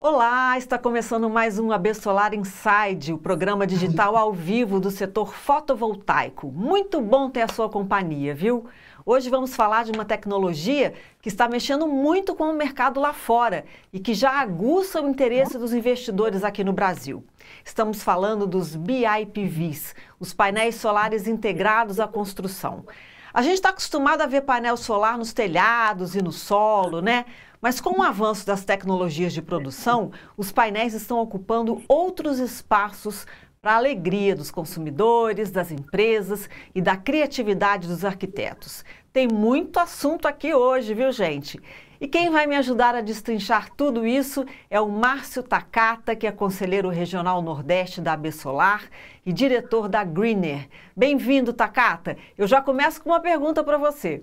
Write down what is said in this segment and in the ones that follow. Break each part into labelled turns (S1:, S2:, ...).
S1: Olá, está começando mais um AB Solar Inside, o programa digital ao vivo do setor fotovoltaico. Muito bom ter a sua companhia, viu? Hoje vamos falar de uma tecnologia que está mexendo muito com o mercado lá fora e que já aguça o interesse dos investidores aqui no Brasil. Estamos falando dos BIPVs, os painéis solares integrados à construção. A gente está acostumado a ver painel solar nos telhados e no solo, né? Mas com o avanço das tecnologias de produção, os painéis estão ocupando outros espaços para a alegria dos consumidores, das empresas e da criatividade dos arquitetos. Tem muito assunto aqui hoje, viu, gente? E quem vai me ajudar a destrinchar tudo isso é o Márcio Takata, que é conselheiro regional Nordeste da AB Solar e diretor da Greener. Bem-vindo, Takata. Eu já começo com uma pergunta para você.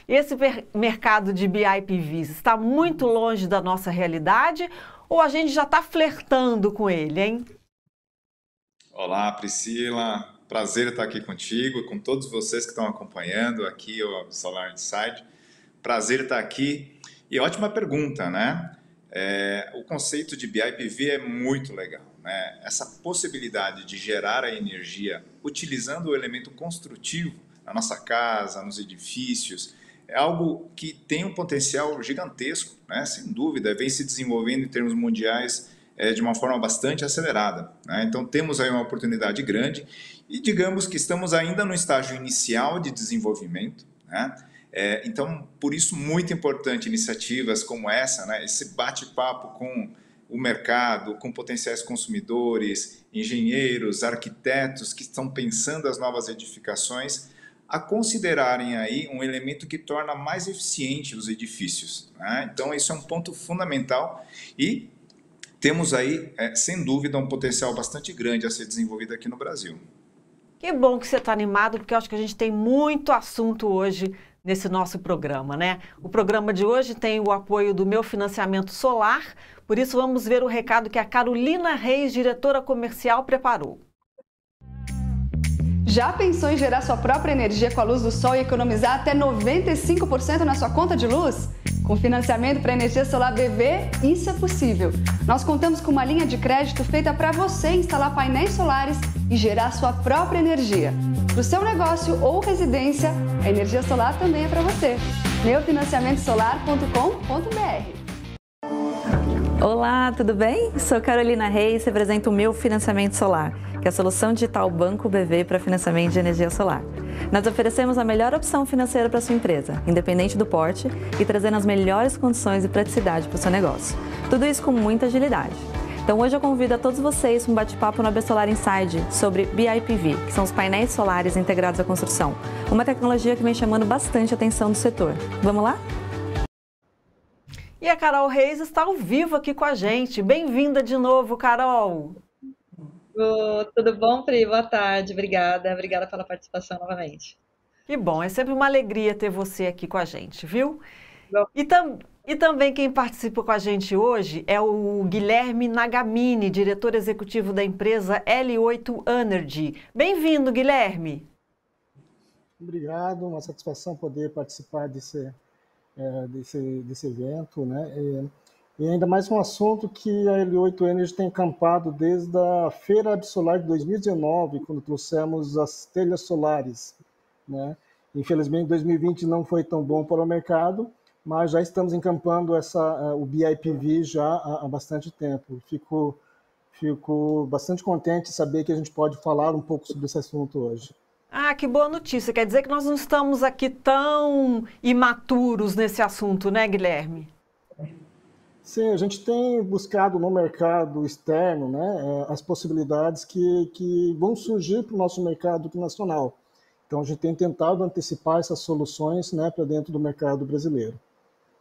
S1: Esse mercado de BIPVs está muito longe da nossa realidade ou a gente já está flertando com ele, hein?
S2: Olá, Priscila. Prazer estar aqui contigo, com todos vocês que estão acompanhando aqui o Solar Inside. Prazer estar aqui. E ótima pergunta, né? O conceito de BIPV é muito legal, né? Essa possibilidade de gerar a energia utilizando o elemento construtivo na nossa casa, nos edifícios, é algo que tem um potencial gigantesco, né? Sem dúvida, vem se desenvolvendo em termos mundiais de uma forma bastante acelerada, né? Então temos aí uma oportunidade grande e digamos que estamos ainda no estágio inicial de desenvolvimento, né? Então, por isso, muito importante iniciativas como essa, né? Esse bate-papo com o mercado, com potenciais consumidores, engenheiros, arquitetos que estão pensando as novas edificações, a considerarem aí um elemento que torna mais eficiente os edifícios, né? Então, isso é um ponto fundamental e temos aí, sem dúvida, um potencial bastante grande a ser desenvolvido aqui no Brasil.
S1: Que bom que você está animado, porque eu acho que a gente tem muito assunto hoje nesse nosso programa, né? O programa de hoje tem o apoio do Meu Financiamento Solar, por isso vamos ver o recado que a Carolina Reis, diretora comercial, preparou.
S3: Já pensou em gerar sua própria energia com a luz do sol e economizar até 95% na sua conta de luz? Com financiamento para energia solar BV, isso é possível. Nós contamos com uma linha de crédito feita para você instalar painéis solares e gerar sua própria energia. Para o seu negócio ou residência, a energia solar também é para você. meufinanciamentosolar.com.br.
S4: Olá, tudo bem? Sou Carolina Reis, represento o Meu Financiamento Solar, que é a solução digital Banco BV para financiamento de energia solar. Nós oferecemos a melhor opção financeira para sua empresa, independente do porte, e trazendo as melhores condições e praticidade para o seu negócio. Tudo isso com muita agilidade. Então hoje eu convido a todos vocês para um bate-papo no AB Solar Inside sobre BIPV, que são os painéis solares integrados à construção. Uma tecnologia que vem chamando bastante a atenção do setor. Vamos lá?
S1: E a Carol Reis está ao vivo aqui com a gente. Bem-vinda de novo, Carol!
S5: Tudo bom, Pri? Boa tarde, obrigada. Obrigada pela participação novamente.
S1: Que bom, é sempre uma alegria ter você aqui com a gente, viu? E também quem participa com a gente hoje é o Guilherme Nagamini, diretor executivo da empresa L8 Energy. Bem-vindo, Guilherme!
S6: Obrigado, uma satisfação poder participar desse evento, né? E ainda mais um assunto que a L8 Energy tem encampado desde a Feira Absolar de 2019, quando trouxemos as telhas solares, né? Infelizmente, 2020 não foi tão bom para o mercado, mas já estamos encampando o BIPV já há bastante tempo. Fico bastante contente de saber que a gente pode falar um pouco sobre esse assunto hoje.
S1: Ah, que boa notícia. Quer dizer que nós não estamos aqui tão imaturos nesse assunto, né, Guilherme?
S6: Sim, a gente tem buscado no mercado externo, né, as possibilidades que vão surgir para o nosso mercado nacional. Então, a gente tem tentado antecipar essas soluções, né, para dentro do mercado brasileiro.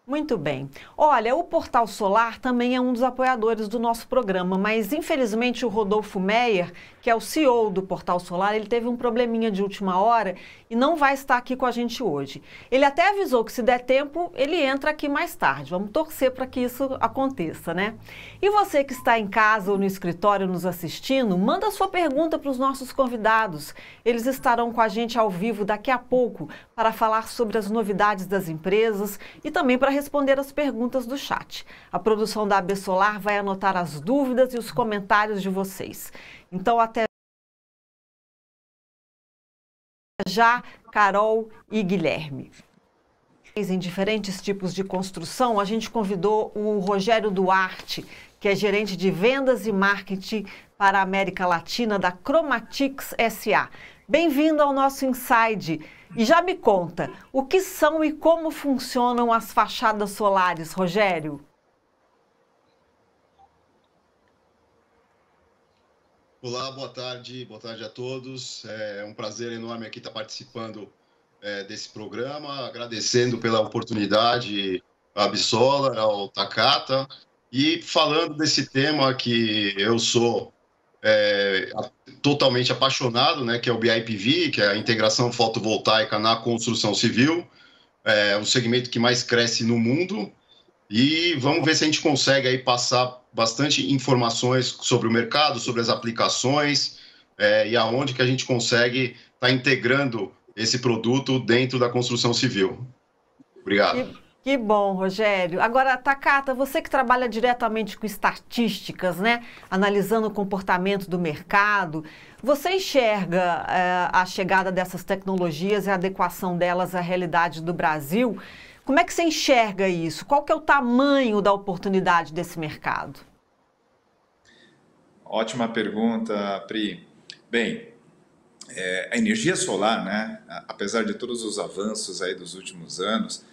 S1: Muito bem. Olha, o Portal Solar também é um dos apoiadores do nosso programa, mas infelizmente o Rodolfo Meyer, que é o CEO do Portal Solar, ele teve um probleminha de última hora e não vai estar aqui com a gente hoje. Ele até avisou que se der tempo, ele entra aqui mais tarde. Vamos torcer para que isso aconteça, né? E você que está em casa ou no escritório nos assistindo, manda sua pergunta para os nossos convidados. Eles estarão com a gente ao vivo daqui a pouco para falar sobre as novidades das empresas e também para responder as perguntas do chat. A produção da AB Solar vai anotar as dúvidas e os comentários de vocês. Então, até já, Carol e Guilherme. Em diferentes tipos de construção, a gente convidou o Rogério Duarte, que é gerente de vendas e marketing para a América Latina da Chromatics SA. Bem-vindo ao nosso Inside. E já me conta, o que são e como funcionam as fachadas solares, Rogério?
S7: Olá, boa tarde a todos. É um prazer enorme aqui estar participando desse programa, agradecendo pela oportunidade à Absolar, ao Takata, e falando desse tema que eu sou totalmente apaixonado, né, que é o BIPV, que é a integração fotovoltaica na construção civil, o segmento que mais cresce no mundo, e vamos ver se a gente consegue aí passar bastante informações sobre o mercado, sobre as aplicações, e aonde que a gente consegue estar integrando esse produto dentro da construção civil. Obrigado.
S1: Que bom, Rogério. Agora, Takata, você que trabalha diretamente com estatísticas, né, analisando o comportamento do mercado, você enxerga a chegada dessas tecnologias e a adequação delas à realidade do Brasil? Como é que você enxerga isso? Qual que é o tamanho da oportunidade desse mercado?
S2: Ótima pergunta, Pri. Bem, a energia solar, né, apesar de todos os avanços aí dos últimos anos,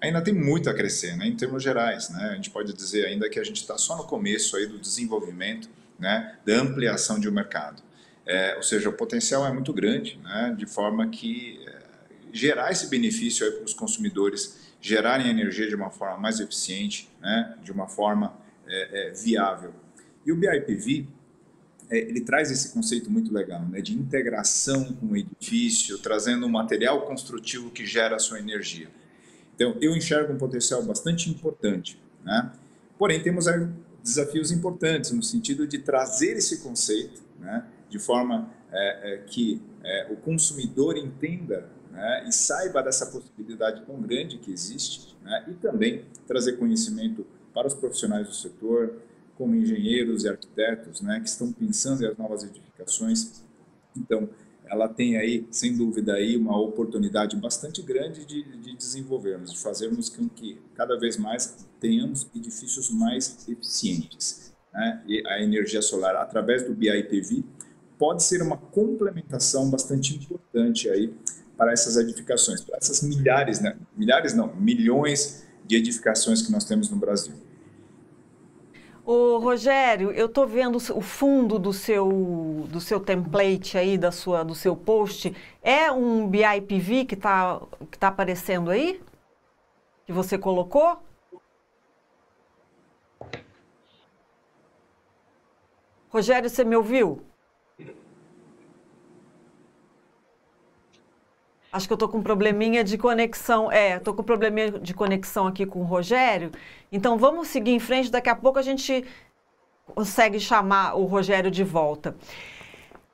S2: ainda tem muito a crescer, né, em termos gerais, né? A gente pode dizer ainda que a gente está só no começo aí do desenvolvimento, né, da ampliação de um mercado. Ou seja, o potencial é muito grande, né, de forma que gerar esse benefício aí para os consumidores, gerarem energia de uma forma mais eficiente, né, de uma forma viável. E o BIPV, ele traz esse conceito muito legal, né, de integração com o edifício, trazendo um material construtivo que gera a sua energia. Então, eu enxergo um potencial bastante importante, né? Porém, temos aí desafios importantes no sentido de trazer esse conceito, né, de forma que o consumidor entenda, né, e saiba dessa possibilidade tão grande que existe, né, e também trazer conhecimento para os profissionais do setor, como engenheiros e arquitetos, né, que estão pensando em as novas edificações. Então, ela tem aí, sem dúvida, aí uma oportunidade bastante grande de desenvolvermos, de fazermos com que cada vez mais tenhamos edifícios mais eficientes, né? E a energia solar, através do BIPV, pode ser uma complementação bastante importante aí para essas edificações, para essas milhões de edificações que nós temos no Brasil.
S1: Ô, Rogério, eu estou vendo o fundo do seu template aí, do seu post. É um BIPV que tá aparecendo aí? Que você colocou? Rogério, você me ouviu? Acho que eu estou com um probleminha de conexão. Estou com um probleminha de conexão aqui com o Rogério. Então, vamos seguir em frente. Daqui a pouco a gente consegue chamar o Rogério de volta.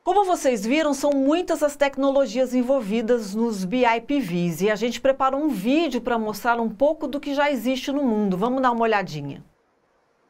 S1: Como vocês viram, são muitas as tecnologias envolvidas nos BIPVs. E a gente preparou um vídeo para mostrar um pouco do que já existe no mundo. Vamos dar uma olhadinha.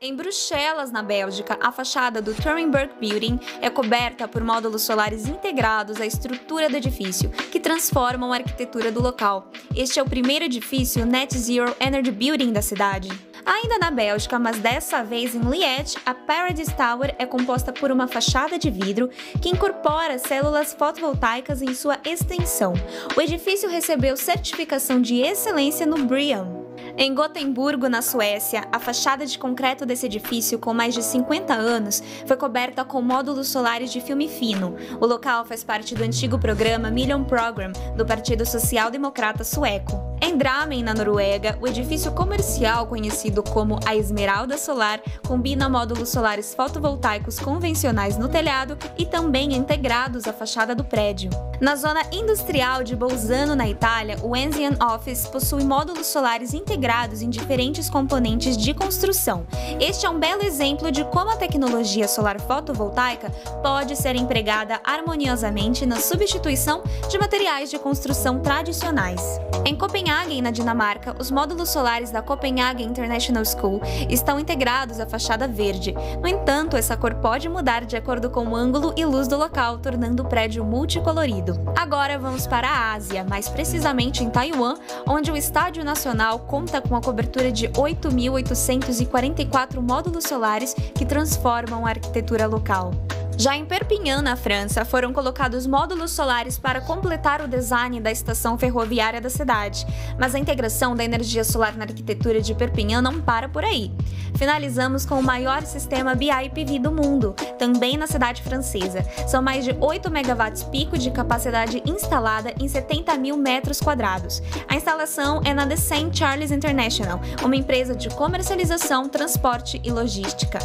S8: Em Bruxelas, na Bélgica, a fachada do Turenberg Building é coberta por módulos solares integrados à estrutura do edifício, que transformam a arquitetura do local. Este é o primeiro edifício Net Zero Energy Building da cidade. Ainda na Bélgica, mas dessa vez em Liège, a Paradise Tower é composta por uma fachada de vidro que incorpora células fotovoltaicas em sua extensão. O edifício recebeu certificação de excelência no BREEAM. Em Gotemburgo, na Suécia, a fachada de concreto desse edifício, com mais de 50 anos, foi coberta com módulos solares de filme fino. O local faz parte do antigo programa Million Program do Partido Social Democrata Sueco. Em Drammen, na Noruega, o edifício comercial conhecido como a Esmeralda Solar combina módulos solares fotovoltaicos convencionais no telhado e também integrados à fachada do prédio. Na zona industrial de Bolzano, na Itália, o Enzian Office possui módulos solares integrados em diferentes componentes de construção. Este é um belo exemplo de como a tecnologia solar fotovoltaica pode ser empregada harmoniosamente na substituição de materiais de construção tradicionais. Em Copenhague, Copenhagen, na Dinamarca, os módulos solares da Copenhagen International School estão integrados à fachada verde. No entanto, essa cor pode mudar de acordo com o ângulo e luz do local, tornando o prédio multicolorido. Agora vamos para a Ásia, mais precisamente em Taiwan, onde o Estádio Nacional conta com a cobertura de 8.844 módulos solares que transformam a arquitetura local. Já em Perpignan, na França, foram colocados módulos solares para completar o design da estação ferroviária da cidade. Mas a integração da energia solar na arquitetura de Perpignan não para por aí. Finalizamos com o maior sistema BIPV do mundo, também na cidade francesa. São mais de 8 megawatts pico de capacidade instalada em 70 mil metros quadrados. A instalação é na The St. Charles International, uma empresa de comercialização, transporte e logística.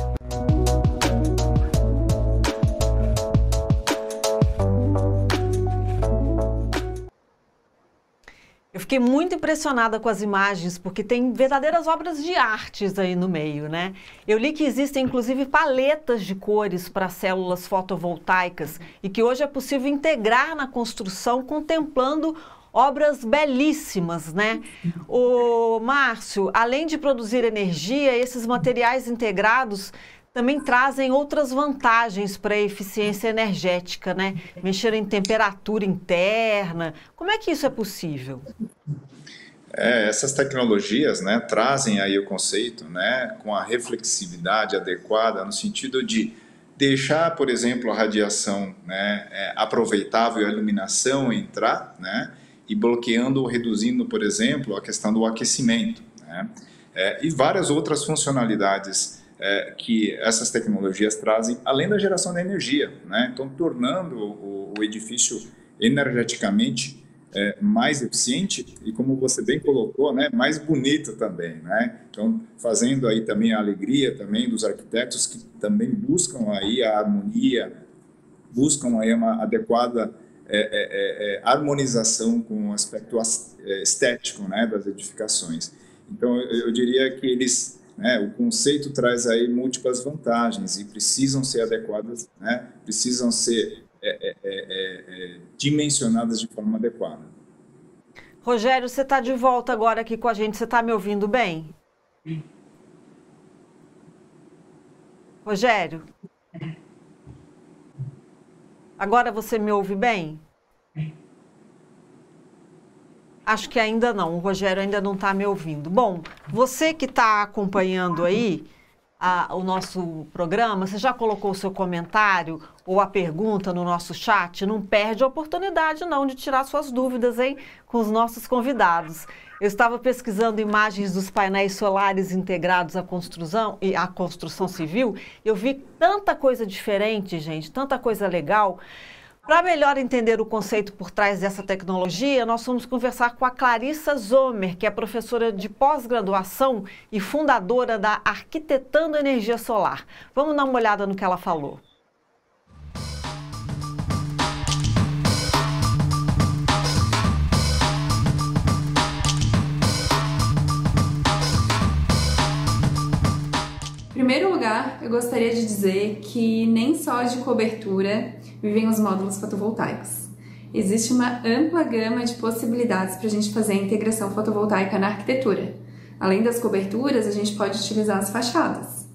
S1: Eu fiquei muito impressionada com as imagens, porque tem verdadeiras obras de artes aí no meio, né? Eu li que existem, inclusive, paletas de cores para células fotovoltaicas e que hoje é possível integrar na construção, contemplando obras belíssimas, né? O Márcio, além de produzir energia, esses materiais integrados também trazem outras vantagens para a eficiência energética, né? Mexer em temperatura interna. Como é que isso é possível?
S2: Essas tecnologias, né, trazem aí o conceito, né, com a reflexividade adequada, no sentido de deixar, por exemplo, a radiação, né, aproveitável e a iluminação entrar, né, e bloqueando ou reduzindo, por exemplo, a questão do aquecimento, né, e várias outras funcionalidades que essas tecnologias trazem, além da geração de energia, né? Então, tornando o edifício energeticamente mais eficiente e, como você bem colocou, né, mais bonito também, né? Então, fazendo aí também a alegria também dos arquitetos que também buscam aí a harmonia, buscam aí uma adequada harmonização com o aspecto estético, né, das edificações. Então, eu diria que eles... o conceito traz aí múltiplas vantagens e precisam ser adequadas, né? Precisam ser dimensionadas de forma adequada.
S1: Rogério, você está de volta agora aqui com a gente. Você está me ouvindo bem? Rogério? Agora você me ouve bem? Acho que ainda não, o Rogério ainda não está me ouvindo. Bom, você que está acompanhando aí o nosso programa, você já colocou o seu comentário ou a pergunta no nosso chat? Não perde a oportunidade não de tirar suas dúvidas, hein, com os nossos convidados. Eu estava pesquisando imagens dos painéis solares integrados à construção civil. Eu vi tanta coisa diferente, gente, tanta coisa legal. Para melhor entender o conceito por trás dessa tecnologia, nós vamos conversar com a Clarissa Zomer, que é professora de pós-graduação e fundadora da Arquitetando Energia Solar. Vamos dar uma olhada no que ela falou.
S9: Em primeiro lugar, eu gostaria de dizer que nem só de cobertura vivem os módulos fotovoltaicos. Existe uma ampla gama de possibilidades para a gente fazer a integração fotovoltaica na arquitetura. Além das coberturas, a gente pode utilizar as fachadas.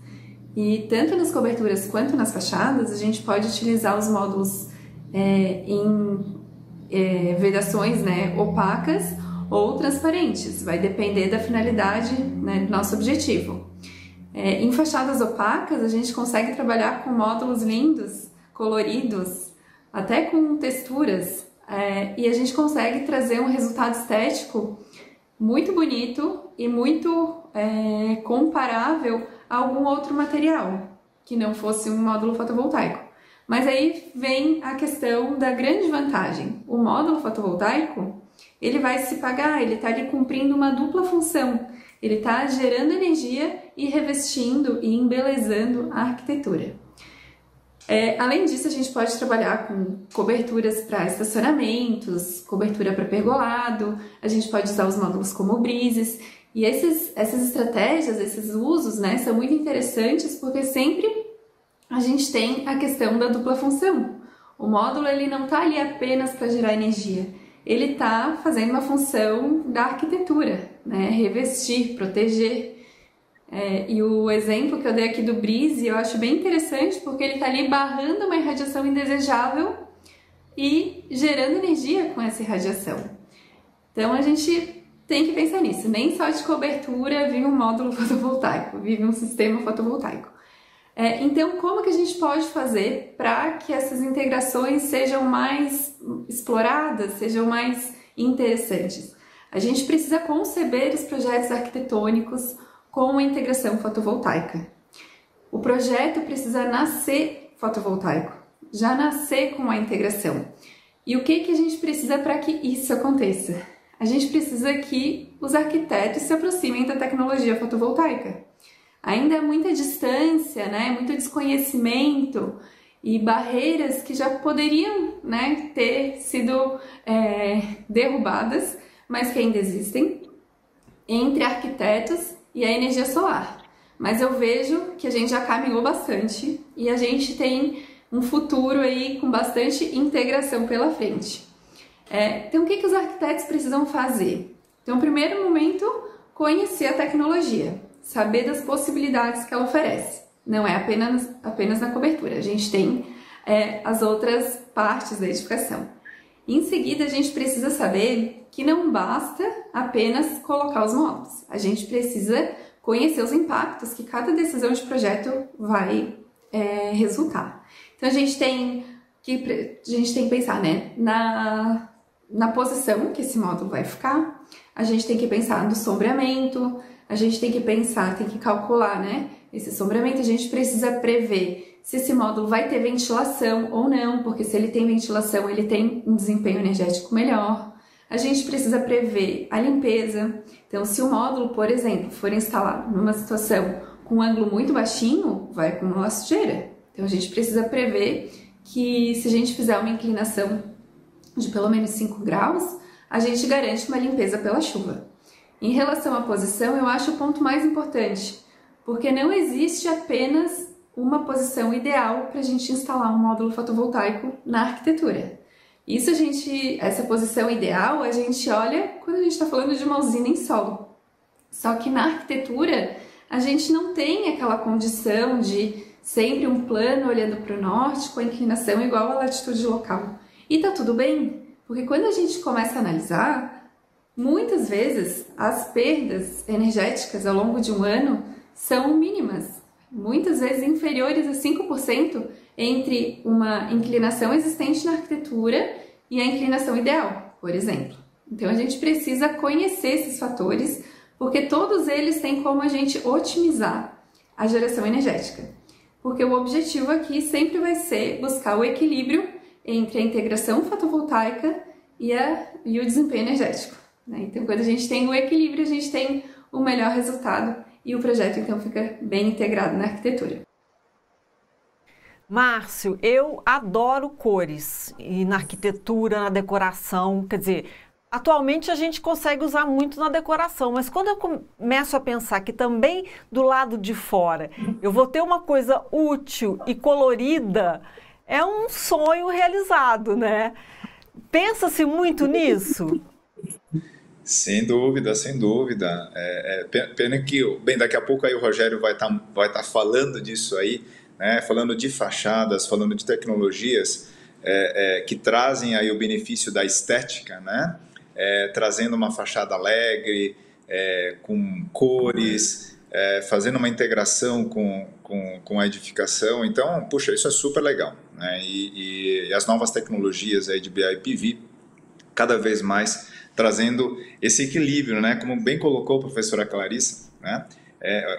S9: E tanto nas coberturas quanto nas fachadas, a gente pode utilizar os módulos em vedações, né, opacas ou transparentes. Vai depender da finalidade, né, do nosso objetivo. Em fachadas opacas, a gente consegue trabalhar com módulos lindos, coloridos, até com texturas, e a gente consegue trazer um resultado estético muito bonito e muito comparável a algum outro material que não fosse um módulo fotovoltaico. Mas aí vem a questão da grande vantagem. O módulo fotovoltaico, ele vai se pagar, ele está ali cumprindo uma dupla função. Ele está gerando energia e revestindo e embelezando a arquitetura. Além disso, a gente pode trabalhar com coberturas para estacionamentos, cobertura para pergolado, a gente pode usar os módulos como brises. E essas estratégias, esses usos, né, são muito interessantes porque sempre a gente tem a questão da dupla função. O módulo ele não está ali apenas para gerar energia, ele está fazendo uma função da arquitetura, né? Revestir, proteger. E o exemplo que eu dei aqui do Breeze eu acho bem interessante, porque ele está ali barrando uma irradiação indesejável e gerando energia com essa irradiação. Então a gente tem que pensar nisso, nem só de cobertura vive um módulo fotovoltaico, vive um sistema fotovoltaico. Então, como que a gente pode fazer para que essas integrações sejam mais exploradas, sejam mais interessantes? A gente precisa conceber os projetos arquitetônicos com a integração fotovoltaica. O projeto precisa nascer fotovoltaico, já nascer com a integração. E o que a gente precisa para que isso aconteça? A gente precisa que os arquitetos se aproximem da tecnologia fotovoltaica. Ainda é muita distância, né? Muito desconhecimento e barreiras que já poderiam, né, ter sido derrubadas, mas que ainda existem entre arquitetos e a energia solar. Mas eu vejo que a gente já caminhou bastante e a gente tem um futuro aí com bastante integração pela frente. Então, o que os arquitetos precisam fazer? Então, no primeiro momento, conhecer a tecnologia. Saber das possibilidades que ela oferece. Não é apenas na cobertura, a gente tem as outras partes da edificação. Em seguida, a gente precisa saber que não basta apenas colocar os módulos. A gente precisa conhecer os impactos que cada decisão de projeto vai resultar. Então, a gente tem que pensar, né, na posição que esse módulo vai ficar, a gente tem que pensar no sombreamento, a gente tem que pensar, tem que calcular, né, esse sombreamento, a gente precisa prever se esse módulo vai ter ventilação ou não, porque se ele tem ventilação, ele tem um desempenho energético melhor. A gente precisa prever a limpeza. Então, se o módulo, por exemplo, for instalado numa situação com um ângulo muito baixinho, vai acumular sujeira. Então, a gente precisa prever que se a gente fizer uma inclinação de pelo menos 5 graus, a gente garante uma limpeza pela chuva. Em relação à posição, eu acho o ponto mais importante, porque não existe apenas uma posição ideal para a gente instalar um módulo fotovoltaico na arquitetura. Essa posição ideal, a gente olha quando a gente está falando de uma usina em solo. Só que na arquitetura, a gente não tem aquela condição de sempre um plano olhando para o norte com a inclinação igual à latitude local. E tá tudo bem, porque quando a gente começa a analisar, muitas vezes as perdas energéticas ao longo de um ano são mínimas, muitas vezes inferiores a 5% entre uma inclinação existente na arquitetura e a inclinação ideal, por exemplo. Então a gente precisa conhecer esses fatores, porque todos eles têm como a gente otimizar a geração energética. Porque o objetivo aqui sempre vai ser buscar o equilíbrio entre a integração fotovoltaica e o desempenho energético. Então, quando a gente tem o equilíbrio, a gente tem o melhor resultado e o projeto, então, fica bem integrado na arquitetura.
S1: Márcio, eu adoro cores e na arquitetura, na decoração, quer dizer, atualmente a gente consegue usar muito na decoração, mas quando eu começo a pensar que também do lado de fora eu vou ter uma coisa útil e colorida, é um sonho realizado, né? Pensa-se muito nisso?
S2: Sem dúvida, sem dúvida. Pena que, bem, daqui a pouco aí o Rogério vai tá falando disso aí, né? Falando de fachadas, falando de tecnologias que trazem aí o benefício da estética, né? Trazendo uma fachada alegre, com cores, fazendo uma integração com a edificação. Então, puxa, isso é super legal, né? E as novas tecnologias aí de BIPV, cada vez mais trazendo esse equilíbrio, né? Como bem colocou a professora Clarissa, né?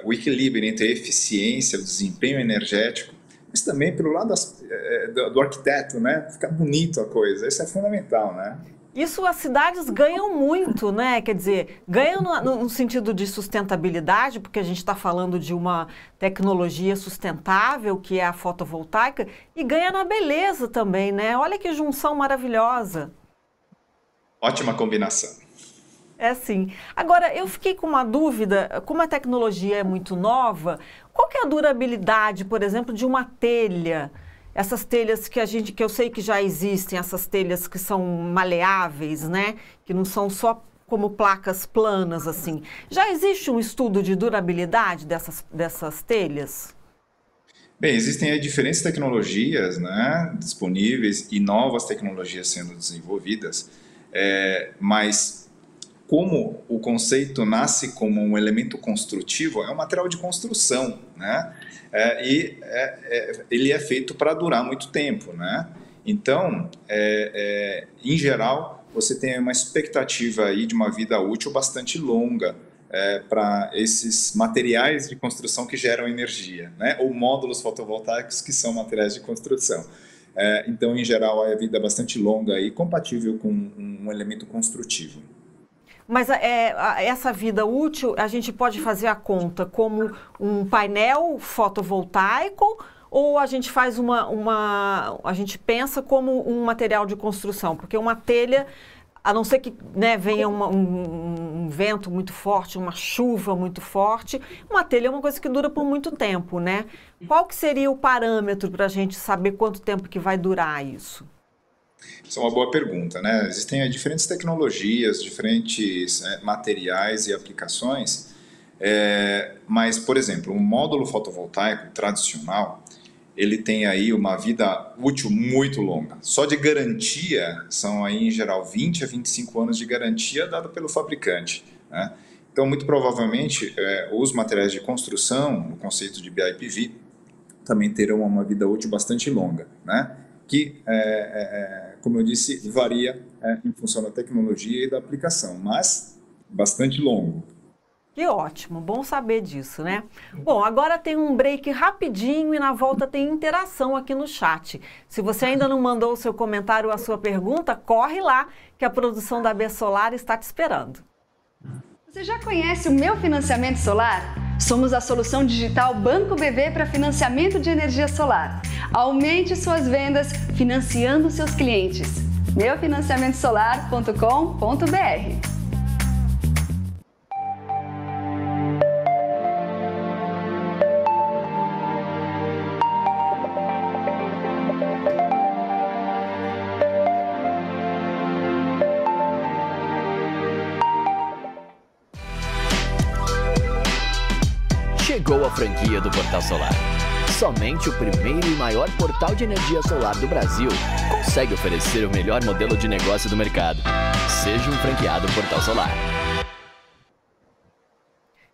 S2: O equilíbrio entre a eficiência, o desempenho energético, mas também pelo lado do arquiteto, né? Fica bonito a coisa, isso é fundamental, né?
S1: Isso as cidades ganham muito, né? Quer dizer, ganham no sentido de sustentabilidade, porque a gente está falando de uma tecnologia sustentável, que é a fotovoltaica, e ganha na beleza também, né? Olha que junção maravilhosa.
S2: Ótima combinação.
S1: É sim. Agora, eu fiquei com uma dúvida, como a tecnologia é muito nova, qual que é a durabilidade, por exemplo, de uma telha essas telhas que eu sei que já existem, essas telhas que são maleáveis, né? Que não são só como placas planas, assim. Já existe um estudo de durabilidade dessas telhas?
S2: Bem, existem aí diferentes tecnologias, né, disponíveis e novas tecnologias sendo desenvolvidas, mas como o conceito nasce como um elemento construtivo, é um material de construção, né? Ele é feito para durar muito tempo, né? Então, em geral, você tem uma expectativa aí de uma vida útil bastante longa para esses materiais de construção que geram energia, né? Ou módulos fotovoltaicos que são materiais de construção. Então, em geral, a vida é bastante longa e compatível com um elemento construtivo.
S1: Mas essa vida útil, a gente pode fazer a conta como um painel fotovoltaico ou a gente faz a gente pensa como um material de construção? Porque uma telha, a não ser que, né, venha um vento muito forte, uma chuva muito forte, uma telha é uma coisa que dura por muito tempo, né? Qual que seria o parâmetro para a gente saber quanto tempo que vai durar isso?
S2: Isso é uma boa pergunta, né? Existem diferentes tecnologias, diferentes materiais e aplicações, mas, por exemplo, um módulo fotovoltaico tradicional, ele tem aí uma vida útil muito longa. Só de garantia, são aí em geral 20 a 25 anos de garantia dada pelo fabricante, né? Então, muito provavelmente, os materiais de construção, no conceito de BIPV, também terão uma vida útil bastante longa, né? Que, como eu disse, varia em função da tecnologia e da aplicação, mas bastante longo.
S1: Que ótimo, bom saber disso, né? Bom, agora tem um break rapidinho e na volta tem interação aqui no chat. Se você ainda não mandou o seu comentário ou a sua pergunta, corre lá que a produção da B Solar está te esperando.
S3: Você já conhece o Meu Financiamento Solar? Somos a solução digital Banco BV para financiamento de energia solar. Aumente suas vendas financiando seus clientes. meufinanciamentosolar.com.br.
S10: Chegou a franquia do Portal Solar. Somente o primeiro e maior portal de energia solar do Brasil consegue oferecer o melhor modelo de negócio do mercado. Seja um franqueado Portal Solar.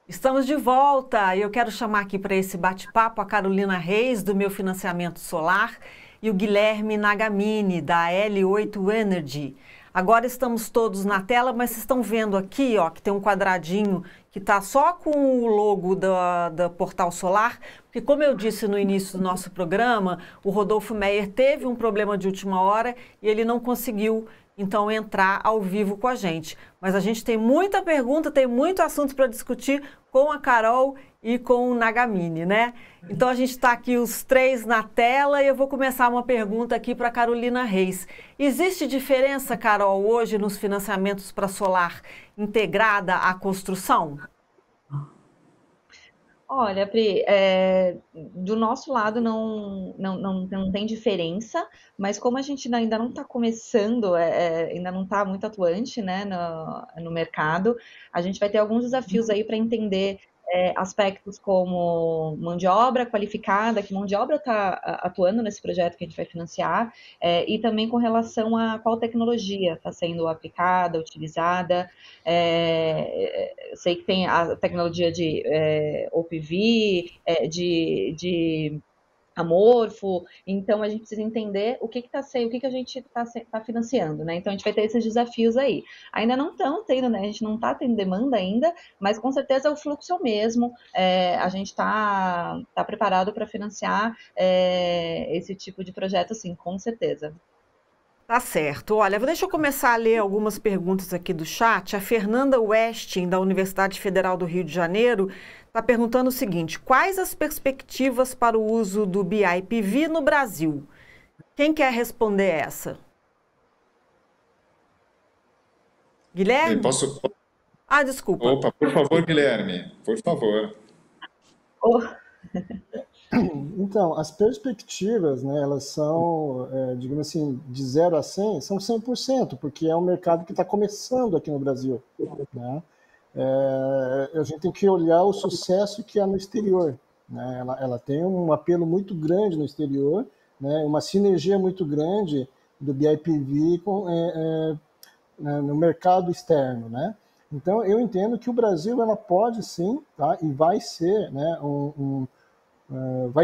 S1: Estamos de volta e eu quero chamar aqui para esse bate-papo a Carolina Reis, do Meu Financiamento Solar, e o Guilherme Nagamini, da L8 Energy. Agora estamos todos na tela, mas vocês estão vendo aqui, ó, que tem um quadradinho que está só com o logo da Portal Solar, porque como eu disse no início do nosso programa, o Rodolfo Meyer teve um problema de última hora e ele não conseguiu, então, entrar ao vivo com a gente. Mas a gente tem muita pergunta, tem muito assunto para discutir com a Carol e com o Nagamini, né? Então, a gente está aqui os três na tela e eu vou começar uma pergunta aqui para a Carolina Reis. Existe diferença, Carol, hoje nos financiamentos para solar integrada à construção?
S5: Olha, Pri, do nosso lado não tem diferença, mas como a gente ainda não está começando, ainda não está muito atuante, né, no mercado, a gente vai ter alguns desafios aí para entender aspectos como mão de obra qualificada, que mão de obra está atuando nesse projeto que a gente vai financiar, e também com relação a qual tecnologia está sendo aplicada, utilizada. Sei que tem a tecnologia de OPV, de amorfo, então a gente precisa entender o que a gente está financiando, né? Então a gente vai ter esses desafios aí. Ainda não estão tendo, né? A gente não está tendo demanda ainda, mas com certeza o fluxo é o mesmo. A gente está preparado para financiar esse tipo de projeto, sim, com certeza.
S1: Tá certo. Olha, deixa eu começar a ler algumas perguntas aqui do chat. A Fernanda Westing, da Universidade Federal do Rio de Janeiro, está perguntando o seguinte: quais as perspectivas para o uso do BIPV no Brasil? Quem quer responder essa? Guilherme?
S2: Posso?
S1: Ah, desculpa.
S2: Opa, por favor, Guilherme, por favor.
S6: Então, as perspectivas, né, elas são, digamos assim, de 0 a 100, são 100%, porque é um mercado que está começando aqui no Brasil, né? A gente tem que olhar o sucesso que há no exterior, né? Ela tem um apelo muito grande no exterior, né? Uma sinergia muito grande do BIPV no mercado externo, né? Então, eu entendo que o Brasil ela pode sim, tá? E vai ser, né,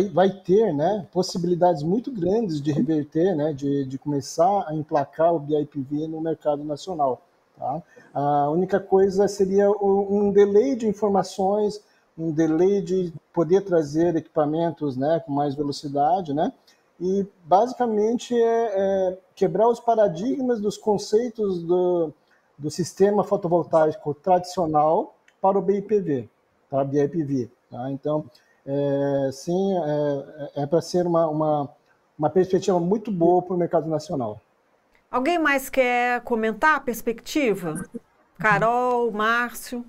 S6: vai ter, né, possibilidades muito grandes de reverter, né, de começar a emplacar o BIPV no mercado nacional. Tá? A única coisa seria um delay de informações, um delay de poder trazer equipamentos, né, com mais velocidade, né, e basicamente quebrar os paradigmas dos conceitos do sistema fotovoltaico tradicional para o BIPV, tá? BIPV. Tá? Então, sim, para ser uma perspectiva muito boa para o mercado nacional.
S1: Alguém mais quer comentar a perspectiva? Carol, Márcio?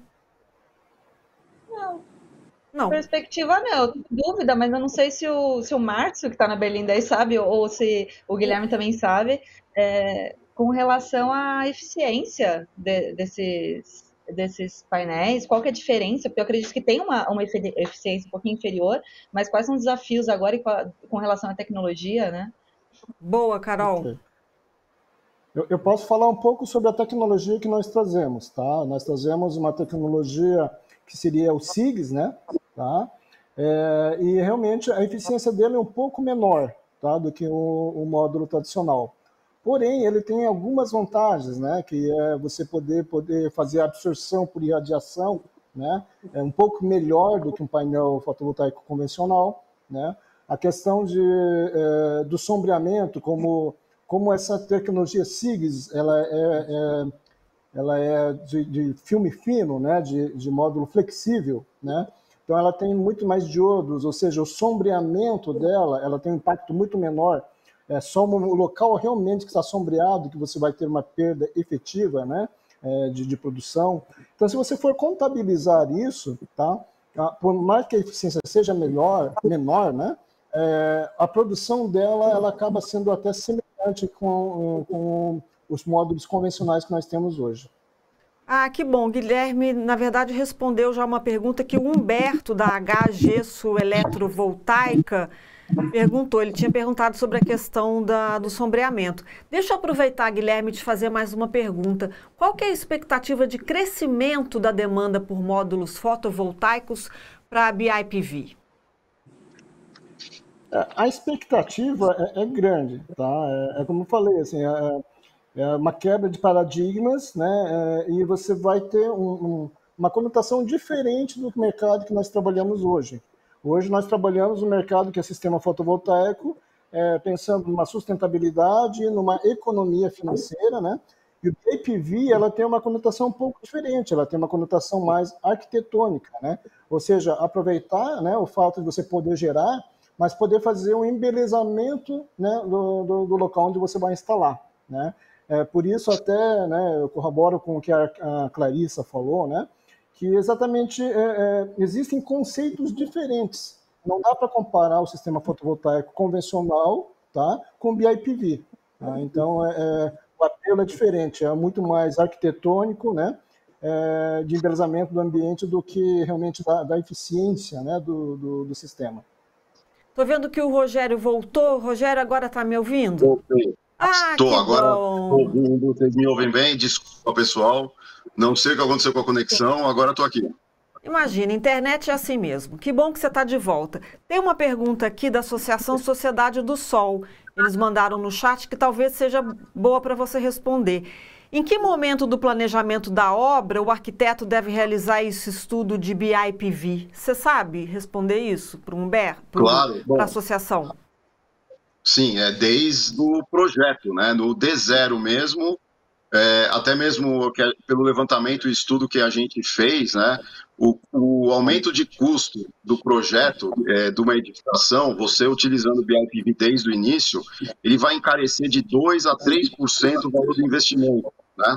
S5: Não. Perspectiva não, eu tenho dúvida, mas eu não sei se o Márcio, que está na Berlinda aí, sabe, ou se o Guilherme também sabe, com relação à eficiência desses painéis, qual que é a diferença? Porque eu acredito que tem uma eficiência um pouquinho inferior, mas quais são os desafios agora com relação à tecnologia, né?
S1: Boa, Carol.
S6: Okay. Eu posso falar um pouco sobre a tecnologia que nós trazemos, tá? Nós trazemos uma tecnologia que seria o SIGS, né? Tá? E realmente a eficiência dele é um pouco menor, tá? Do que o módulo tradicional. Porém, ele tem algumas vantagens, né? Que é você poder fazer a absorção por irradiação, né? É um pouco melhor do que um painel fotovoltaico convencional, né? A questão do sombreamento, como essa tecnologia SIGS, ela é de filme fino, né? De módulo flexível, né? Então ela tem muito mais diodos, ou seja, o sombreamento dela, ela tem um impacto muito menor. É só o local realmente que está sombreado que você vai ter uma perda efetiva, né, de produção. Então, se você for contabilizar isso, tá, por mais que a eficiência seja menor, né, a produção dela ela acaba sendo até semelhante com os módulos convencionais que nós temos hoje.
S1: Ah, que bom. Guilherme, na verdade, respondeu já uma pergunta que o Humberto, da H-Gesso Eletrovoltaica, perguntou. Ele tinha perguntado sobre a questão do sombreamento. Deixa eu aproveitar, Guilherme, de fazer mais uma pergunta. Qual que é a expectativa de crescimento da demanda por módulos fotovoltaicos para a BIPV?
S6: A expectativa é grande, tá? Como eu falei, assim, é uma quebra de paradigmas, né? E você vai ter uma conotação diferente do mercado que nós trabalhamos hoje. Hoje nós trabalhamos no mercado que é sistema fotovoltaico, pensando numa sustentabilidade, numa economia financeira, né? E o BIPV, ela tem uma conotação um pouco diferente, ela tem uma conotação mais arquitetônica, né? Ou seja, aproveitar, né, o fato de você poder gerar, mas poder fazer um embelezamento, né, do local onde você vai instalar, né? Por isso até, né, eu corroboro com o que a Clarissa falou, né? Que exatamente existem conceitos diferentes. Não dá para comparar o sistema fotovoltaico convencional, tá, com o BIPV. Tá? Então, o apelo é diferente, é muito mais arquitetônico, né, de embelezamento do ambiente do que realmente da eficiência, né, do sistema.
S1: Estou vendo que o Rogério voltou. Rogério, agora está me ouvindo?
S7: Voltei. Estou agora ouvindo, vocês me ouvem bem? Desculpa, pessoal. Não sei o que aconteceu com a conexão, agora estou aqui.
S1: Imagina, internet é assim mesmo. Que bom que você está de volta. Tem uma pergunta aqui da Associação Sociedade do Sol. Eles mandaram no chat que talvez seja boa para você responder. Em que momento do planejamento da obra o arquiteto deve realizar esse estudo de BIPV? Você sabe responder isso para o Humberto?
S7: Claro.
S1: Para a associação?
S7: Sim, desde o projeto, né? No D0 mesmo, até mesmo pelo levantamento e estudo que a gente fez, né? O aumento de custo do projeto, de uma edificação, você utilizando o BIPV desde o início, ele vai encarecer de 2% a 3% o valor do investimento, né?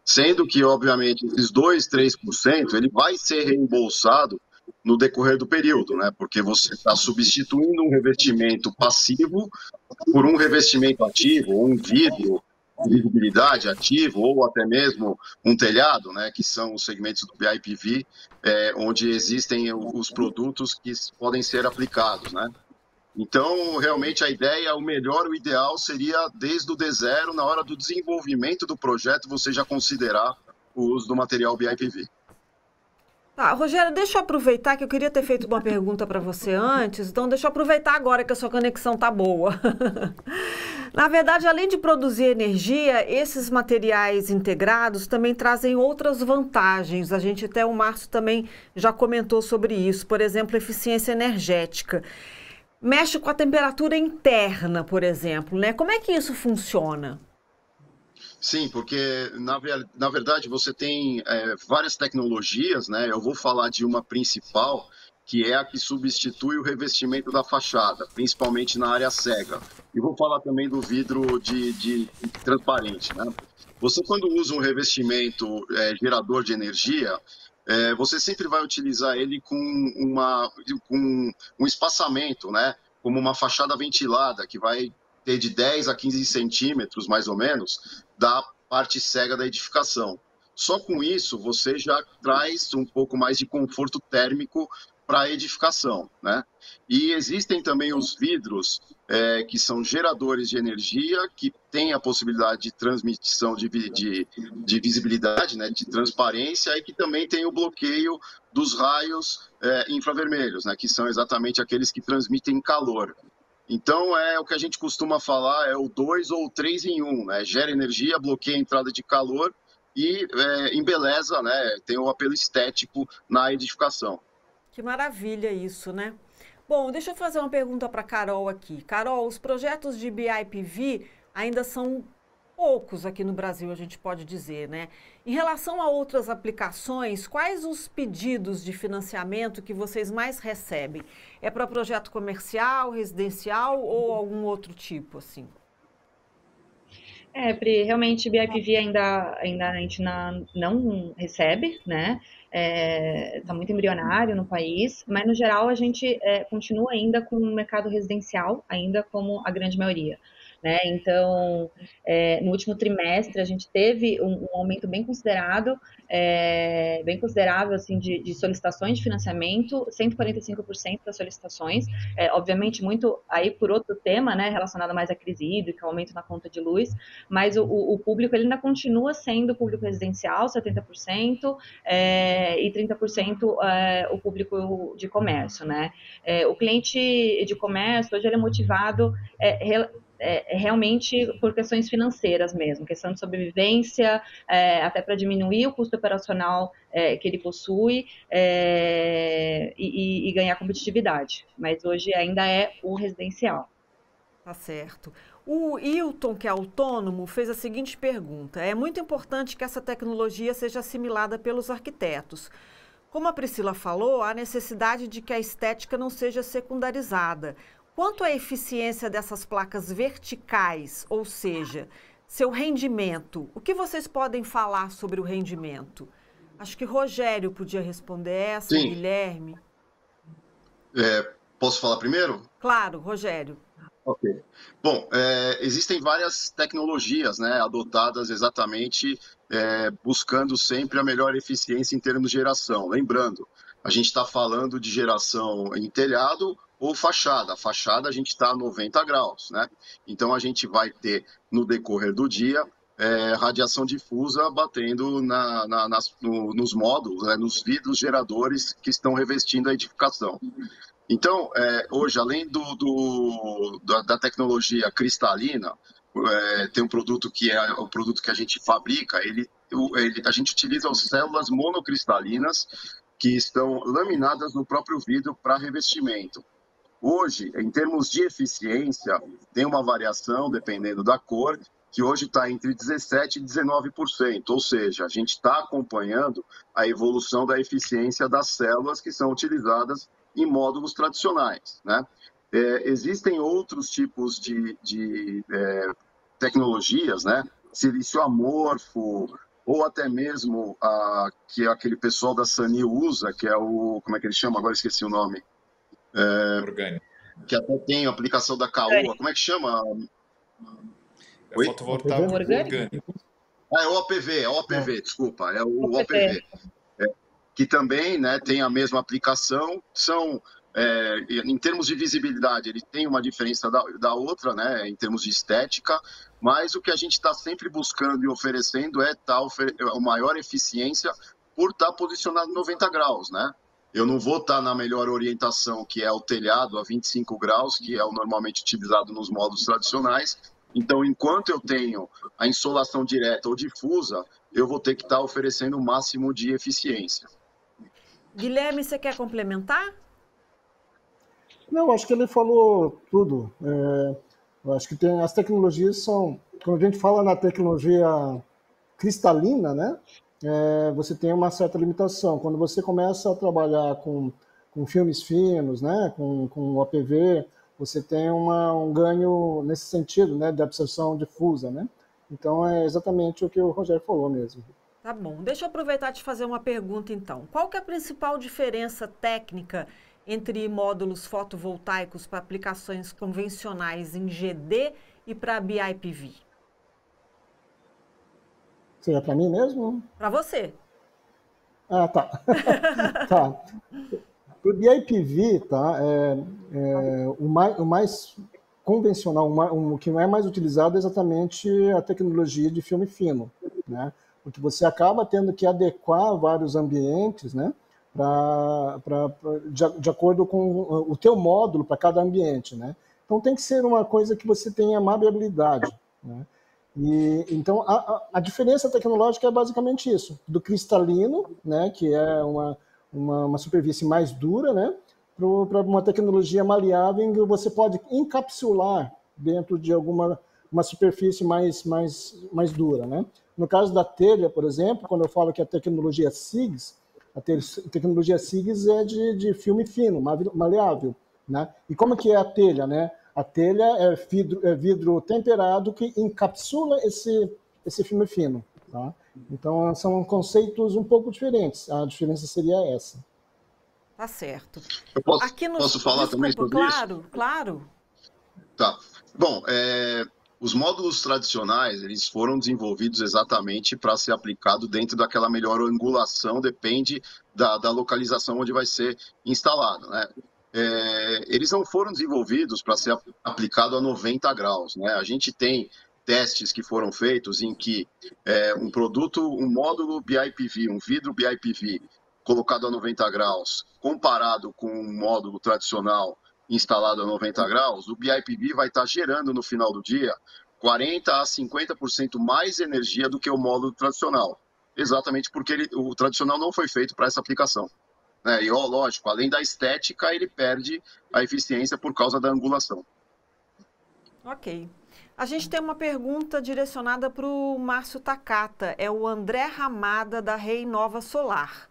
S7: Sendo que, obviamente, esses 2%, 3%, ele vai ser reembolsado no decorrer do período, né? Porque você está substituindo um revestimento passivo por um revestimento ativo, ou um vidro de visibilidade ativo, ou até mesmo um telhado, né? Que são os segmentos do BIPV, onde existem os produtos que podem ser aplicados, né? Então, realmente, a ideia, o melhor, o ideal seria, desde o D0, na hora do desenvolvimento do projeto, você já considerar o uso do material BIPV.
S1: Tá, Rogério, deixa eu aproveitar que eu queria ter feito uma pergunta para você antes, então deixa eu aproveitar agora que a sua conexão tá boa. Na verdade, além de produzir energia, esses materiais integrados também trazem outras vantagens. A gente até, o Márcio também já comentou sobre isso, por exemplo, eficiência energética. Mexe com a temperatura interna, por exemplo, né? Como é que isso funciona?
S7: Sim, porque na verdade você tem várias tecnologias, né? Eu vou falar de uma principal, que é a que substitui o revestimento da fachada, principalmente na área cega. E vou falar também do vidro de transparente, né? Você, quando usa um revestimento gerador de energia, você sempre vai utilizar ele com um espaçamento, né? Como uma fachada ventilada, que vai ter de 10 a 15 centímetros, mais ou menos, da parte cega da edificação. Só com isso, você já traz um pouco mais de conforto térmico para a edificação, né? E existem também os vidros, que são geradores de energia, que têm a possibilidade de transmissão de visibilidade, né, de transparência, e que também tem o bloqueio dos raios infravermelhos, né, que são exatamente aqueles que transmitem calor. Então, o que a gente costuma falar é o 2 ou 3 em 1, né? Gera energia, bloqueia a entrada de calor e embeleza, né? Tem o apelo estético na edificação.
S1: Que maravilha isso, né? Bom, deixa eu fazer uma pergunta para a Carol aqui. Carol, os projetos de BIPV ainda são poucos aqui no Brasil, a gente pode dizer, né? Em relação a outras aplicações, quais os pedidos de financiamento que vocês mais recebem? É para projeto comercial, residencial ou algum outro tipo, assim?
S5: Pri, realmente BIPV ainda a gente não recebe, né? Está muito embrionário no país, mas no geral a gente continua ainda com o mercado residencial, ainda como a grande maioria. Né? Então, no último trimestre, a gente teve um aumento bem considerável assim, de solicitações de financiamento, 145% das solicitações, obviamente muito aí por outro tema, né, relacionado mais à crise hídrica, aumento na conta de luz, mas o público ele ainda continua sendo público residencial, 70%, e 30% o público de comércio. Né? O cliente de comércio, hoje ele é motivado realmente por questões financeiras mesmo, questão de sobrevivência, até para diminuir o custo operacional que ele possui e ganhar competitividade. Mas hoje ainda é o residencial.
S1: Tá certo. O Hilton, que é autônomo, fez a seguinte pergunta. É muito importante que essa tecnologia seja assimilada pelos arquitetos. Como a Priscila falou, há necessidade de que a estética não seja secundarizada. Quanto à eficiência dessas placas verticais, ou seja, seu rendimento, o que vocês podem falar sobre o rendimento? Acho que Rogério podia responder essa,
S7: Sim.
S1: Guilherme.
S7: Posso falar primeiro?
S1: Claro, Rogério.
S7: Ok. Bom, existem várias tecnologias, né, adotadas exatamente buscando sempre a melhor eficiência em termos de geração. Lembrando, a gente está falando de geração em telhado ou fachada. A fachada a gente está a 90 graus, né? Então a gente vai ter, no decorrer do dia, radiação difusa batendo nos módulos, né, nos vidros geradores que estão revestindo a edificação. Então, hoje, além da tecnologia cristalina, tem um produto que é o produto que a gente fabrica, a gente utiliza as células monocristalinas que estão laminadas no próprio vidro para revestimento. Hoje, em termos de eficiência, tem uma variação, dependendo da cor, que hoje está entre 17% e 19%, ou seja, a gente está acompanhando a evolução da eficiência das células que são utilizadas em módulos tradicionais, né? Existem outros tipos de tecnologias, né? Silício amorfo ou até mesmo que aquele pessoal da Sanil usa, que é o, como é que ele chama? Agora esqueci o nome.
S2: Orgânico.
S7: Que até tem a aplicação da Caoa. Como é que chama?
S2: É fotovoltaico orgânico.
S7: É o OPV, desculpa, é o OPV. Que também, né, tem a mesma aplicação, em termos de visibilidade, ele tem uma diferença da outra, né, em termos de estética, mas o que a gente está sempre buscando e oferecendo é a maior eficiência por estar posicionado em 90 graus, né? Eu não vou estar na melhor orientação, que é o telhado a 25 graus, que é o normalmente utilizado nos módulos tradicionais. Então, enquanto eu tenho a insolação direta ou difusa, eu vou ter que estar oferecendo o máximo de eficiência.
S1: Guilherme, você quer complementar?
S6: Não, acho que ele falou tudo. Eu acho que as tecnologias são... Quando a gente fala na tecnologia cristalina, né? Você tem uma certa limitação. Quando você começa a trabalhar com filmes finos, né? Com OPV, você tem um ganho nesse sentido, né? De absorção difusa, né? Então, é exatamente o que o Rogério falou mesmo.
S1: Tá bom. Deixa eu aproveitar e te fazer uma pergunta, então. Qual que é a principal diferença técnica entre módulos fotovoltaicos para aplicações convencionais em GD e para BIPV?
S6: Seria para mim mesmo?
S1: Para você.
S6: Ah, tá. Tá. Para o BIPV, tá? O mais convencional, o que não é mais utilizado é exatamente a tecnologia de filme fino, né? Porque você acaba tendo que adequar vários ambientes, né? De acordo com o teu módulo para cada ambiente, né? Então tem que ser uma coisa que você tenha maleabilidade, né? Então a diferença tecnológica é basicamente isso, do cristalino, né? Que é uma superfície mais dura, né? Para uma tecnologia maleável em que você pode encapsular dentro de uma superfície mais dura, né? No caso da telha, por exemplo, quando eu falo que a tecnologia SIGS, a tecnologia SIGS é de filme fino, maleável, né? E como que é a telha, né? A telha é vidro temperado que encapsula esse filme fino, tá? Então, são conceitos um pouco diferentes. A diferença seria essa.
S1: Tá certo.
S7: Eu posso falar também sobre isso?
S1: Claro.
S7: Tá. Bom, os módulos tradicionais, eles foram desenvolvidos exatamente para ser aplicado dentro daquela melhor angulação, depende da localização onde vai ser instalado, né? Eles não foram desenvolvidos para ser aplicado a 90 graus, né? A gente tem testes que foram feitos em que um módulo BIPV, um vidro BIPV colocado a 90 graus, comparado com um módulo tradicional instalado a 90 graus, o BIPV vai estar gerando no final do dia 40% a 50% mais energia do que o módulo tradicional. Exatamente porque o tradicional não foi feito para essa aplicação. E, lógico, além da estética, ele perde a eficiência por causa da angulação.
S1: Ok. A gente tem uma pergunta direcionada para o Márcio Takata, é o André Ramada, da Reinova Solar.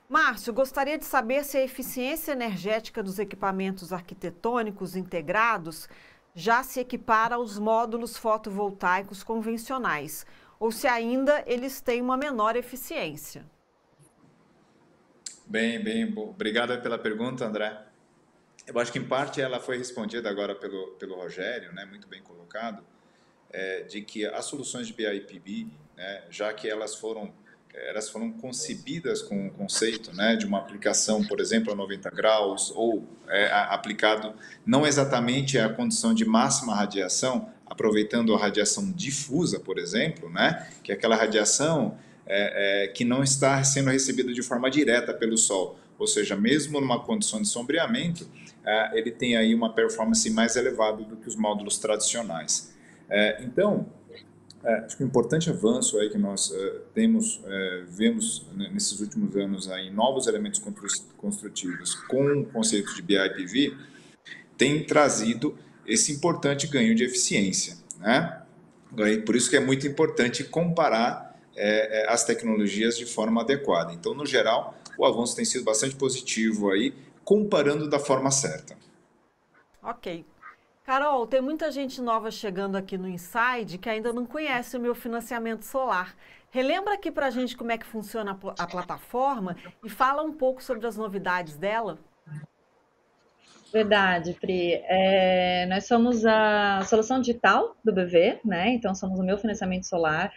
S1: Márcio, gostaria de saber se a eficiência energética dos equipamentos arquitetônicos integrados já se equipara aos módulos fotovoltaicos convencionais, ou se ainda eles têm uma menor eficiência.
S2: Bem, obrigado pela pergunta, André. Eu acho que, em parte, ela foi respondida agora pelo Rogério, né, muito bem colocado, de que as soluções de BIPV, né, já que elas foram concebidas com o conceito, né, de uma aplicação, por exemplo, a 90 graus, ou aplicado não exatamente a condição de máxima radiação, aproveitando a radiação difusa, por exemplo, né, que é aquela radiação que não está sendo recebida de forma direta pelo Sol, ou seja, mesmo numa condição de sombreamento, ele tem aí uma performance mais elevada do que os módulos tradicionais. Então, acho que um importante avanço aí que nós vemos nesses últimos anos aí, novos elementos construtivos com o conceito de BIPV, tem trazido esse importante ganho de eficiência, né? Por isso que é muito importante comparar as tecnologias de forma adequada. Então, no geral, o avanço tem sido bastante positivo aí, comparando da forma certa.
S1: Ok. Carol, tem muita gente nova chegando aqui no Inside que ainda não conhece o meu financiamento solar. Relembra aqui para a gente como é que funciona a plataforma e fala um pouco sobre as novidades dela.
S5: Verdade, Pri. Nós somos a solução digital do BV, né? Então, somos o meu financiamento solar.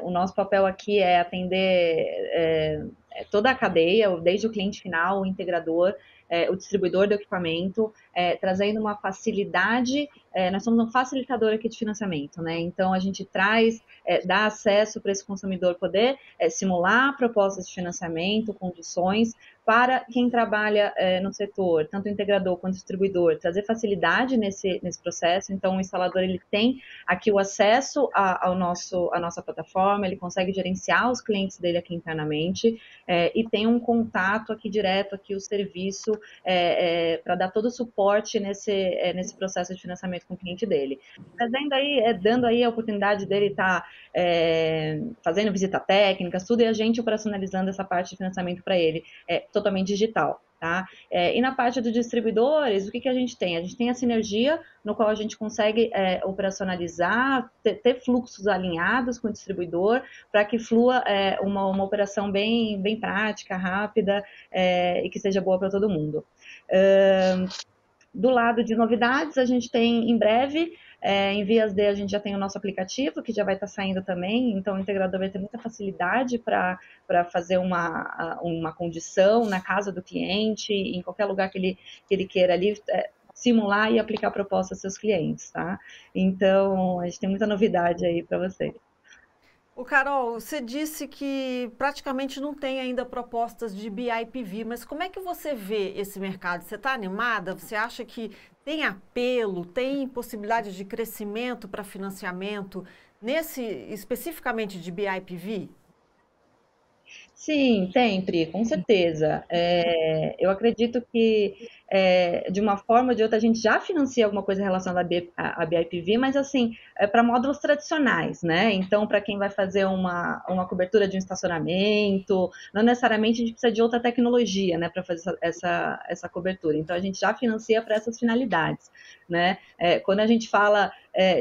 S5: O nosso papel aqui é atender toda a cadeia, desde o cliente final, o integrador, o distribuidor do equipamento, trazendo uma facilidade. Nós somos um facilitador aqui de financiamento, né? Então, a gente dá acesso para esse consumidor poder simular propostas de financiamento, condições, para quem trabalha no setor, tanto o integrador quanto o distribuidor, trazer facilidade nesse processo. Então, o instalador ele tem aqui o acesso à nossa plataforma, ele consegue gerenciar os clientes dele aqui internamente e tem um contato aqui direto, aqui o serviço, para dar todo o suporte nesse processo de financiamento com o cliente dele. Dando aí a oportunidade dele estar fazendo visita técnica, tudo, e a gente operacionalizando essa parte de financiamento para ele, totalmente digital. Tá? E na parte dos distribuidores, o que a gente tem? A gente tem a sinergia, no qual a gente consegue operacionalizar, ter fluxos alinhados com o distribuidor, para que flua uma operação bem prática, rápida, e que seja boa para todo mundo. Do lado de novidades, a gente tem em breve, em vias de, a gente já tem o nosso aplicativo, que já vai estar saindo também, então o integrador vai ter muita facilidade para fazer uma condição na casa do cliente, em qualquer lugar que ele queira ali, simular e aplicar a proposta aos seus clientes, tá? Então, a gente tem muita novidade aí para vocês.
S1: O Carol, você disse que praticamente não tem ainda propostas de BIPV, mas como é que você vê esse mercado? Você está animada? Você acha que tem apelo, tem possibilidade de crescimento para financiamento especificamente de BIPV?
S5: Sim, tem, Pri, com certeza. Eu acredito que, de uma forma ou de outra, a gente já financia alguma coisa relacionada à BIPV, mas, assim, para módulos tradicionais, né? Então, para quem vai fazer uma cobertura de um estacionamento, não necessariamente a gente precisa de outra tecnologia, né, para fazer essa cobertura. Então, a gente já financia para essas finalidades, né? Quando a gente fala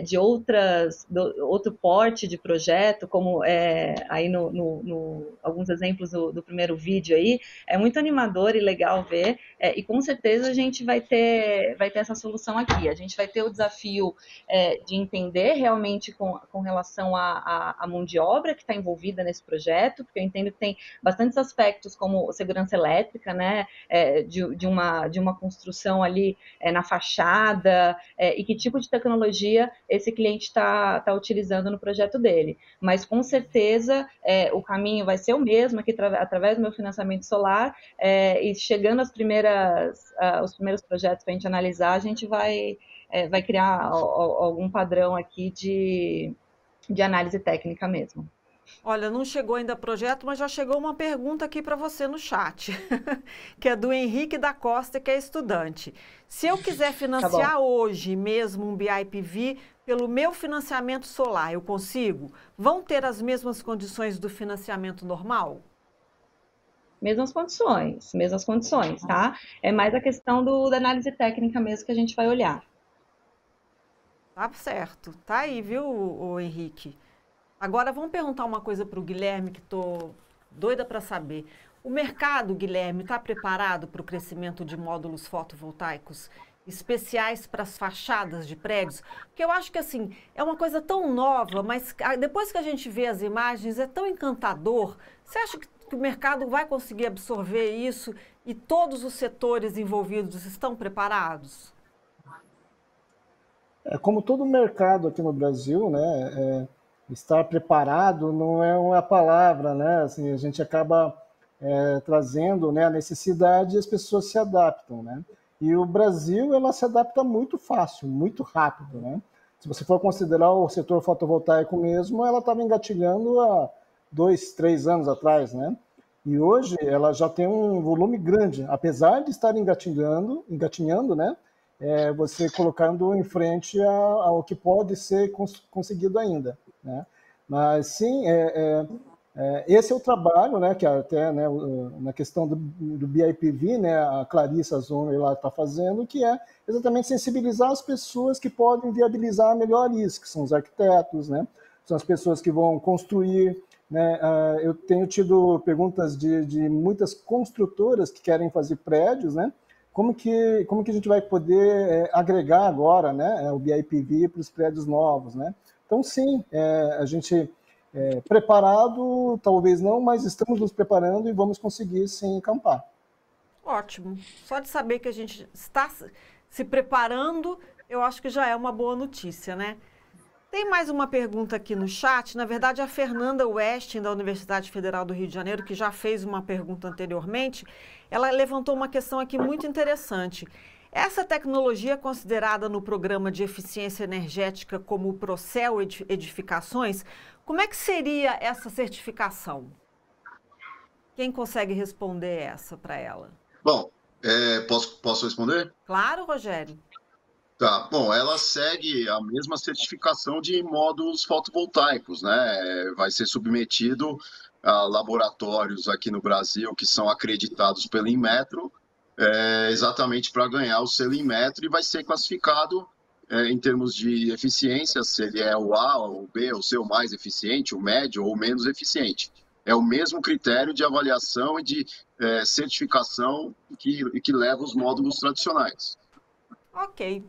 S5: de outro porte de projeto, como aí alguns exemplos do primeiro vídeo aí, é muito animador e legal ver, e com certeza a gente vai ter essa solução aqui. A gente vai ter o desafio de entender realmente com relação à mão de obra que está envolvida nesse projeto, porque eu entendo que tem bastantes aspectos como segurança elétrica, né, de uma construção ali na fachada, e que tipo de tecnologia esse cliente está utilizando no projeto dele. Mas, com certeza, o caminho vai ser o mesmo aqui através do meu financiamento solar, e chegando os primeiros projetos para a gente analisar, a gente vai criar algum padrão aqui de análise técnica mesmo.
S1: Olha, não chegou ainda projeto, mas já chegou uma pergunta aqui para você no chat, que é do Henrique da Costa, que é estudante. Se eu quiser financiar hoje mesmo um BIPV pelo meu financiamento solar, eu consigo? Vão ter as mesmas condições do financiamento normal?
S5: Mesmas condições, tá? É mais a questão da análise técnica mesmo que a gente vai olhar.
S1: Tá certo. Tá aí, viu, o Henrique? Agora, vamos perguntar uma coisa para o Guilherme, que estou doida para saber. O mercado, Guilherme, está preparado para o crescimento de módulos fotovoltaicos especiais para as fachadas de prédios? Porque eu acho que, assim, é uma coisa tão nova, mas depois que a gente vê as imagens, é tão encantador. Você acha que o mercado vai conseguir absorver isso e todos os setores envolvidos estão preparados?
S6: Como todo mercado aqui no Brasil, né, estar preparado não é uma palavra, né? Assim, a gente acaba trazendo, né, a necessidade e as pessoas se adaptam, né? E o Brasil, ela se adapta muito fácil, muito rápido, né? Se você for considerar o setor fotovoltaico mesmo, ela estava engatilhando há 2, 3 anos atrás, né? E hoje ela já tem um volume grande, apesar de estar engatinhando, né? Você colocando em frente ao que pode ser conseguido ainda, né? Mas sim, Esse é o trabalho, né, que até, né, na questão do BIPV, né, a Clarissa Zomer lá está fazendo, que é exatamente sensibilizar as pessoas que podem viabilizar melhor isso, que são os arquitetos, né, são as pessoas que vão construir, né. Eu tenho tido perguntas de muitas construtoras que querem fazer prédios, né, como que a gente vai poder agregar agora, né, o BIPV para os prédios novos, né. Então, sim, a gente... preparado, talvez não, mas estamos nos preparando e vamos conseguir sim encampar.
S1: Ótimo. Só de saber que a gente está se preparando, eu acho que já é uma boa notícia, né? Tem mais uma pergunta aqui no chat. Na verdade, a Fernanda Westin, da Universidade Federal do Rio de Janeiro, que já fez uma pergunta anteriormente, ela levantou uma questão aqui muito interessante. Essa tecnologia é considerada no programa de eficiência energética como o Procel Edificações, como é que seria essa certificação? Quem consegue responder essa para ela?
S7: Bom, posso responder?
S1: Claro, Rogério.
S7: Tá, bom, ela segue a mesma certificação de módulos fotovoltaicos, né? Vai ser submetido a laboratórios aqui no Brasil que são acreditados pelo Inmetro, exatamente para ganhar o selo Inmetro, e vai ser classificado em termos de eficiência, se ele é o A, o B, o C, o mais eficiente, o médio ou o menos eficiente. É o mesmo critério de avaliação e de certificação que leva os módulos tradicionais.
S1: Ok.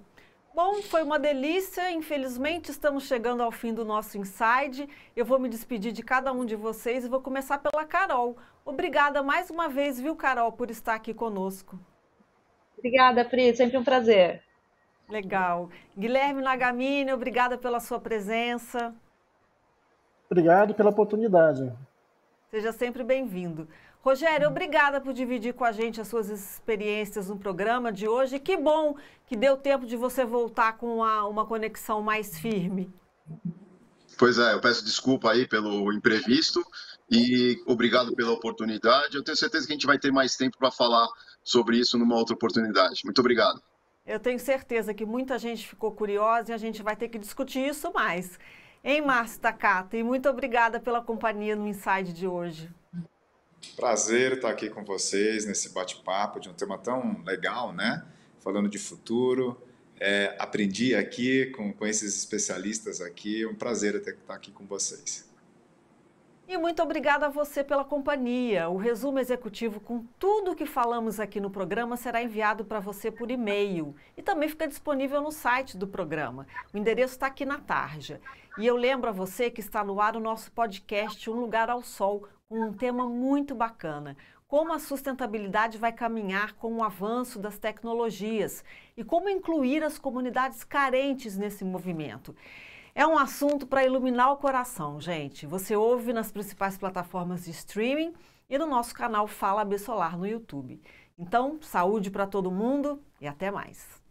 S1: Bom, foi uma delícia. Infelizmente, estamos chegando ao fim do nosso Inside. Eu vou me despedir de cada um de vocês e vou começar pela Carol. Obrigada mais uma vez, viu, Carol, por estar aqui conosco.
S5: Obrigada, Pri. Sempre um prazer.
S1: Legal. Guilherme Nagamini, obrigada pela sua presença.
S6: Obrigado pela oportunidade.
S1: Seja sempre bem-vindo. Rogério, obrigada por dividir com a gente as suas experiências no programa de hoje. Que bom que deu tempo de você voltar com uma conexão mais firme.
S7: Pois é, eu peço desculpa aí pelo imprevisto e obrigado pela oportunidade. Eu tenho certeza que a gente vai ter mais tempo para falar sobre isso numa outra oportunidade. Muito obrigado.
S1: Eu tenho certeza que muita gente ficou curiosa e a gente vai ter que discutir isso mais. Hein, Márcio Takata? E muito obrigada pela companhia no Inside de hoje.
S2: Prazer estar aqui com vocês nesse bate-papo de um tema tão legal, né? Falando de futuro. Aprendi aqui com esses especialistas aqui. É um prazer estar aqui com vocês.
S1: E muito obrigada a você pela companhia. O resumo executivo com tudo o que falamos aqui no programa será enviado para você por e-mail. E também fica disponível no site do programa. O endereço está aqui na tarja. E eu lembro a você que está no ar o nosso podcast Um Lugar ao Sol, com um tema muito bacana. Como a sustentabilidade vai caminhar com o avanço das tecnologias e como incluir as comunidades carentes nesse movimento. É um assunto para iluminar o coração, gente. Você ouve nas principais plataformas de streaming e no nosso canal Fala AB Solar no YouTube. Então, saúde para todo mundo e até mais.